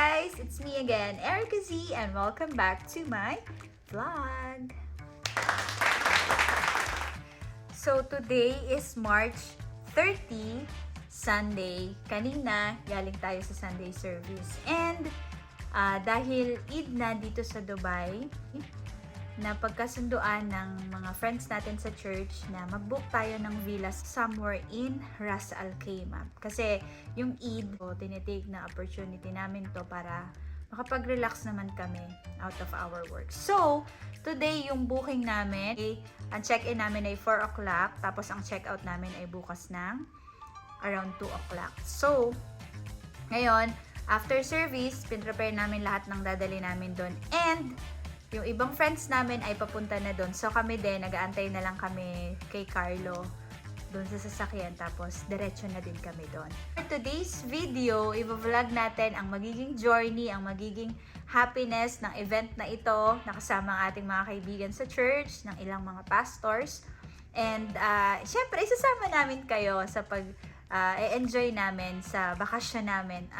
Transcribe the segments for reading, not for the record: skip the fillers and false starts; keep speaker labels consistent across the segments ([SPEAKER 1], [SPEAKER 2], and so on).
[SPEAKER 1] guys! It's me again, Erica Z, and welcome back to my vlog. So today is March 30, Sunday. Kanina, galing tayo sa Sunday service. And dahil Eid na dito sa Dubai, na pagkasunduan ng mga friends natin sa church na mag-book tayo ng villa somewhere in Ras Al Khaimah. Kasi yung Eid, tinitake na opportunity namin to para makapag-relax naman kami out of our work. So, today yung booking namin, ang check-in namin ay 4 o'clock, tapos ang check-out namin ay bukas ng around 2 o'clock. So, ngayon, after service, pinrepare namin lahat ng dadali namin doon. And yung ibang friends namin ay papunta na doon. So kami din, nag-aantay na lang kami kay Carlo doon sa sasakyan. Tapos diretso na din kami doon. For today's video, i-vlog natin ang magiging journey, ang magiging happiness ng event na ito. Nakasama ang ating mga kaibigan sa church, ng ilang mga pastors. And syempre, isasama namin kayo sa pag-enjoy namin sa bakasyon namin.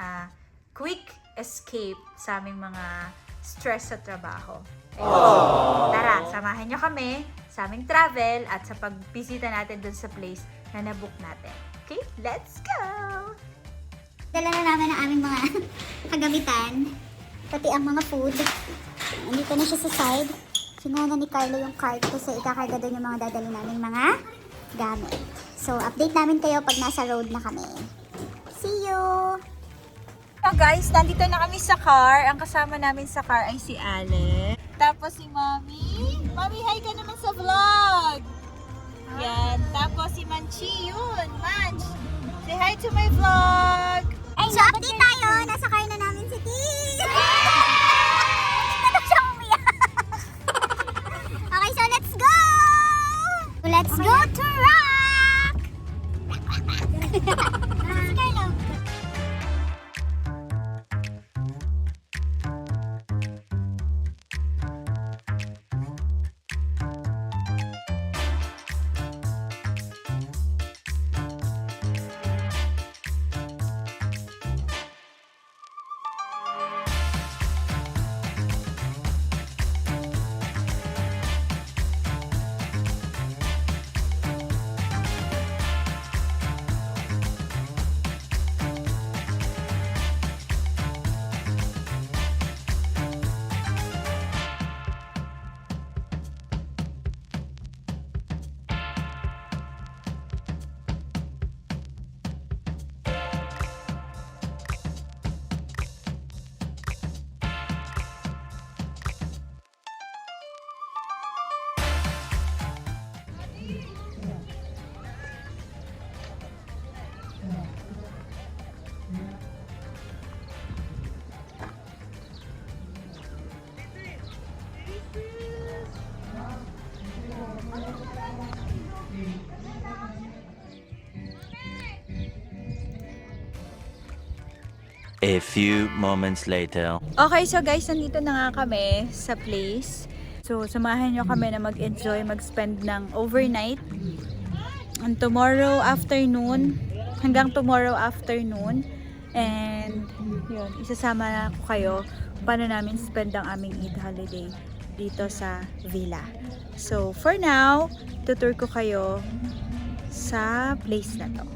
[SPEAKER 1] Quick escape sa aming mga stress sa trabaho. Tara, samahan nyo kami sa aming travel at sa pagbisita natin dun sa place na nabook natin. Okay, let's go!
[SPEAKER 2] Dala na namin ang aming mga kagamitan, pati ang mga food. Nandito na siya sa side. Sinuha na ni Carlo yung cart kasi ikakarga doon yung mga dadali namin mga gamit. So, update namin kayo pag nasa road na kami. See you!
[SPEAKER 1] So guys, nandito na kami sa car. Ang kasama namin sa car ay si Ale. Tapos si Mami. Mami, hi ka naman sa vlog. Yan. Tapos si Manchi yun. Manch, say hi to my vlog.
[SPEAKER 2] Ay, so update tayo. Nasa car na namin si Tim. Hindi na siya umiyak. Okay, so let's go! Let's go to rock! Si Carlo.
[SPEAKER 3] A few moments later.
[SPEAKER 1] Okay, so guys, nandito na nga kami sa place. So, samahan nyo kami na mag-enjoy, mag-spend ng overnight. And tomorrow afternoon, hanggang tomorrow afternoon. And, yun, isasama na ko kayo paano namin spend ang aming Eid holiday dito sa villa. So, for now, tutur ko kayo sa place na to.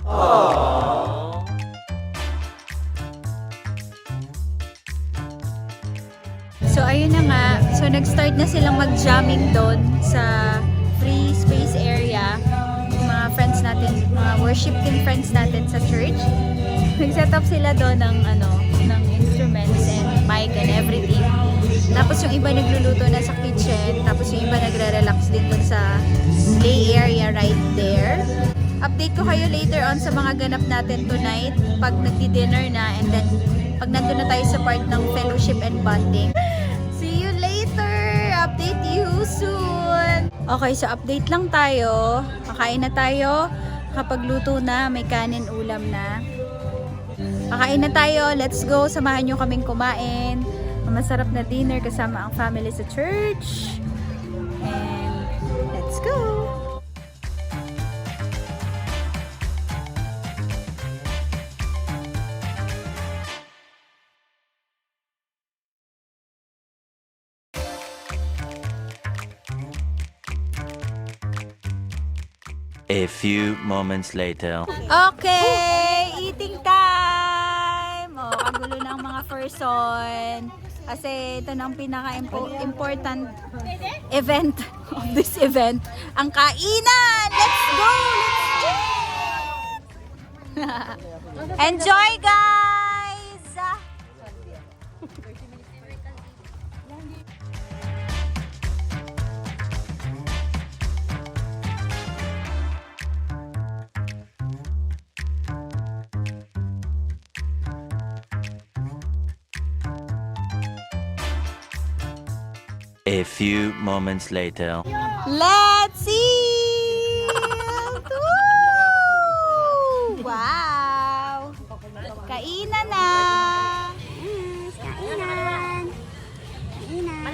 [SPEAKER 1] So, ayun na nga. So, nag-start na silang mag-jamming doon sa free space area. Yung mga friends natin, mga worship team friends natin sa church. Nag-set up sila doon ng, ng instruments and mic and everything. Tapos yung iba nagluluto na sa kitchen. Tapos yung iba nagre-relax din doon sa play area right there. Update ko kayo later on sa mga ganap natin tonight pag nagdi-dinner na, and then pag nandun na tayo sa part ng fellowship and bonding. See you later! Update you soon! Okay, so update lang tayo. Kakain na tayo. Kapag luto na, may kanin ulam na. Kakain na tayo. Let's go. Samahan nyo kaming kumain. Masarap na dinner kasama ang family sa church. And let's go!
[SPEAKER 3] A few moments later.
[SPEAKER 1] Okay! Eating time! Oh, kagulo na ang mga person. Kasi ito na ang pinaka-important event of this event. Ang kainan! Let's go! Let's enjoy, guys!
[SPEAKER 3] A few moments later.
[SPEAKER 1] Let's eat! Woo! Wow! Kainan na!
[SPEAKER 2] Kainan! Kainan!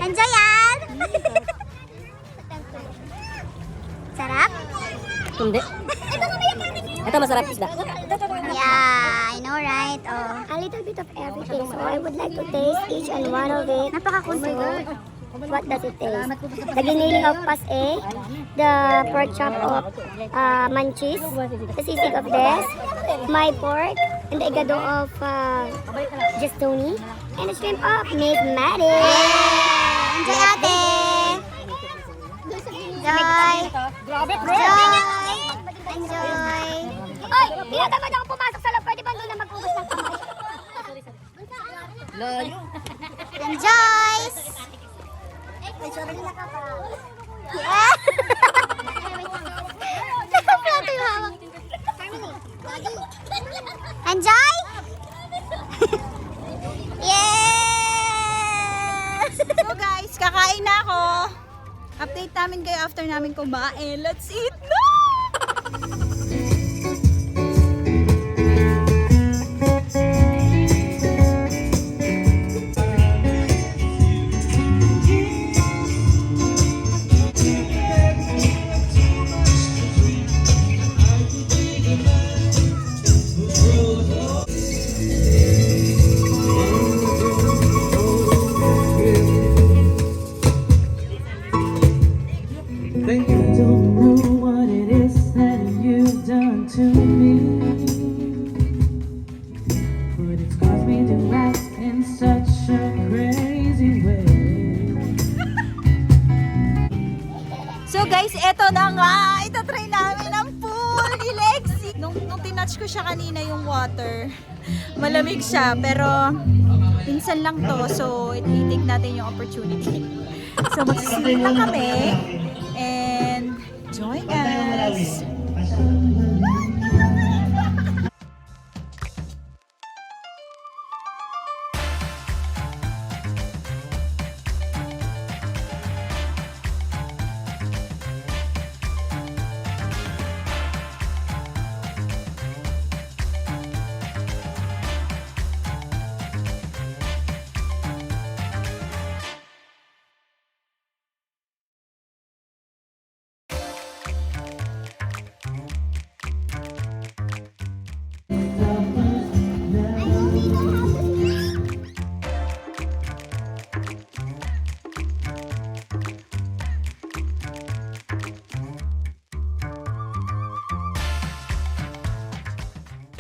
[SPEAKER 2] Enjoy yan! Sarap?
[SPEAKER 4] Hindi. Ito masarap isda.
[SPEAKER 2] Yeah, I know, right? Oh. A little bit of everything. So I would like to taste each and one of it. Napaka-kunso. What does it taste? The giniling of pasé, the pork chop of manchis, the sisig of des, my pork, and the igado of gestoni, and the shrimp of Miss Maddie. Enjoy, ate! Enjoy! Enjoy! Enjoy! Oy! Tinatamad ako pumasok sa loob. Pwede ba doon na mag-ugas ng kamay? Enjoy! Yeah! Plato yung hawak. Enjoy! Yes!
[SPEAKER 1] So guys, kakain na ako. Update namin kayo after namin kumain. Let's eat na!
[SPEAKER 5] Think you don't know what it is that you've done to me, but it's caused me to act in such a crazy way.
[SPEAKER 1] So guys, eto na nga. Itatry namin ang pool ni Lexi. Nung tinouch ko siya kanina yung water, malamig siya. Pero minsan lang to. So, i-take natin yung opportunity. So, magsiswimming lang kami. And enjoy, guys!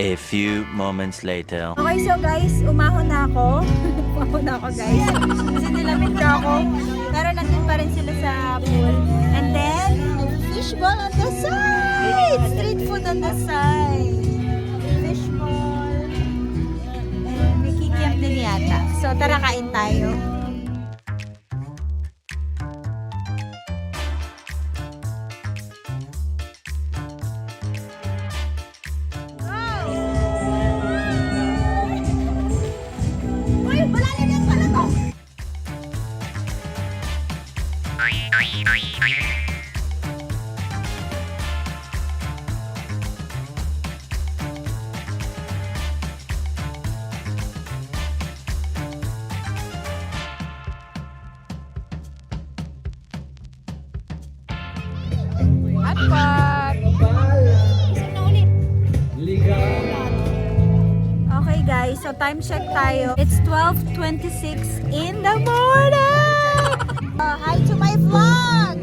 [SPEAKER 3] A few moments later.
[SPEAKER 1] Okay, so guys, umahon na ako. Umahon na ako, guys. Kasi nilamig na ako. Pero nandun pa rin sila sa pool. And then, fishball on the side! Street food on the side. Fishball. And may kikiam din yata. So, tara kain tayo. Okay guys, so time check tayo. It's 12:26 in the morning! Hi to my vlog!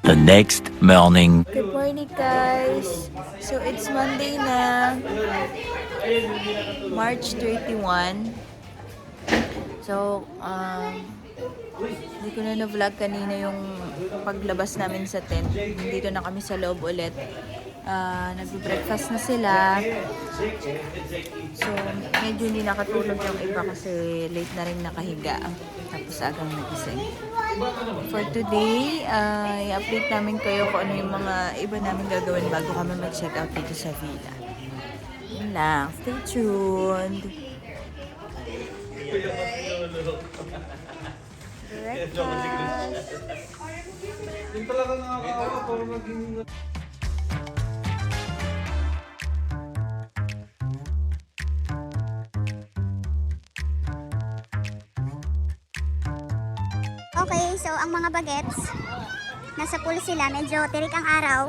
[SPEAKER 3] The next morning.
[SPEAKER 1] Good morning guys! So it's Monday na, March 31. So, hindi ko na na-vlog kanina yung paglabas namin sa tent. Dito na kami sa loob ulit. Nag-breakfast na sila. So, medyo hindi nakatulog yung iba kasi late na rin nakahiga. Tapos agang nagising. For today, i-update namin kayo kung ano yung mga iba namin gagawin bago kami mag-check out dito sa villa. Yun lang. Stay tuned.
[SPEAKER 2] Okay, so ang mga bagets, nasa pool sila, medyo tirik ang araw.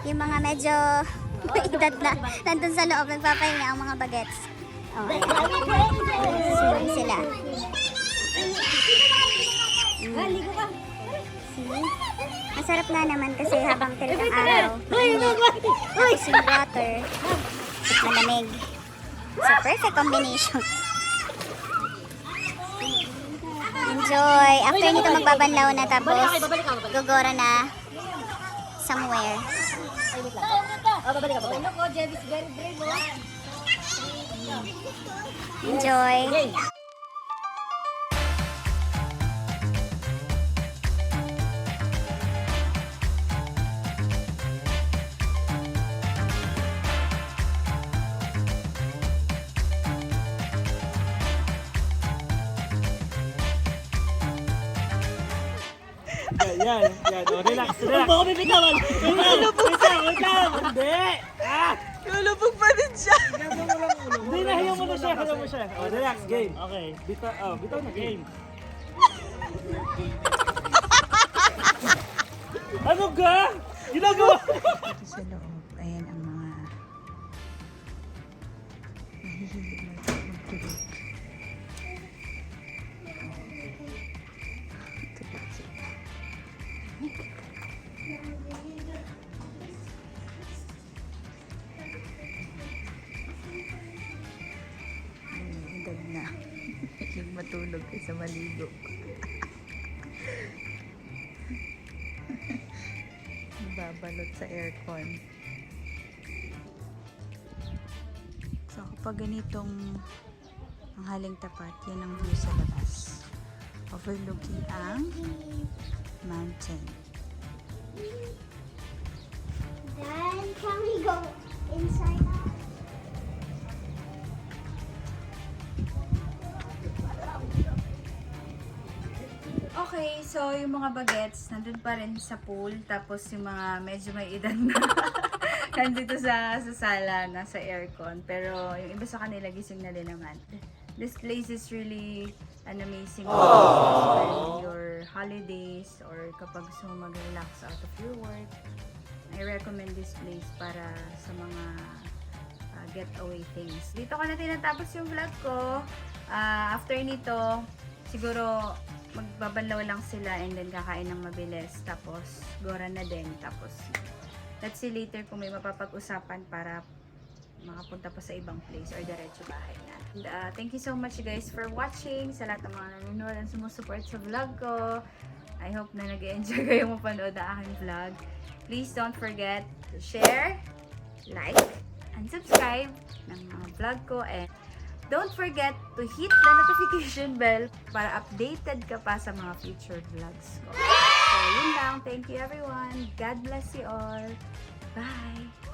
[SPEAKER 2] Yung mga medyo may edad na, nandun sa loob, nagpapahinga ang mga bagets. Oh, ayan. Swimming sila. See? Masarap na naman kasi habang tirik ang araw. Tapos yung water, malamig. So, perfect combination. Enjoy. After nito magbabanlaw na tapos gogora na somewhere. Enjoy.
[SPEAKER 6] Yan. O, relax. Baka may bitawan. Wait lang. Hindi.
[SPEAKER 1] Lulubog pa din siya.
[SPEAKER 6] Hindi, nahiyaw mo na siya. O, relax. Game. Okay. Bitaw na game. Ano ka? Ginagawa?
[SPEAKER 1] Dito sa loob, ayan ang mga mahihilig magtulog. Tulog sila. Edad na. Hilig matulog kaysa maligo. Babalot sa aircon. So kapag ganitong ang haling tapat, yan ang view sa labas. Overlooking ang mountain.
[SPEAKER 2] Then, can we go inside?
[SPEAKER 1] Okay, so yung mga bagets nandun pa rin sa pool, tapos yung mga medyo may edad na nandito sa sala, nasa aircon, pero yung iba sa kanila gising na din naman. This place is really an amazing place during your holidays or kapag gusto mo mag-relax out of your work. I recommend this place para sa mga getaway things. Dito ko na tinatapos yung vlog ko. After nito, siguro magbabanlaw lang sila and then kakain ng mabilis. Tapos, gora na din. Tapos, let's see later kung may mapapag-usapan para makapunta pa sa ibang place or diretso bahay na. And, thank you so much guys for watching. Sa lahat ng mga nanonood and sumusupport sa vlog ko. I hope na nag-enjoy kayo mapanood ang aking vlog. Please don't forget to share, like, and subscribe ng mga vlog ko. And don't forget to hit the notification bell para updated ka pa sa mga future vlogs ko. So, yun lang. Thank you everyone. God bless you all. Bye!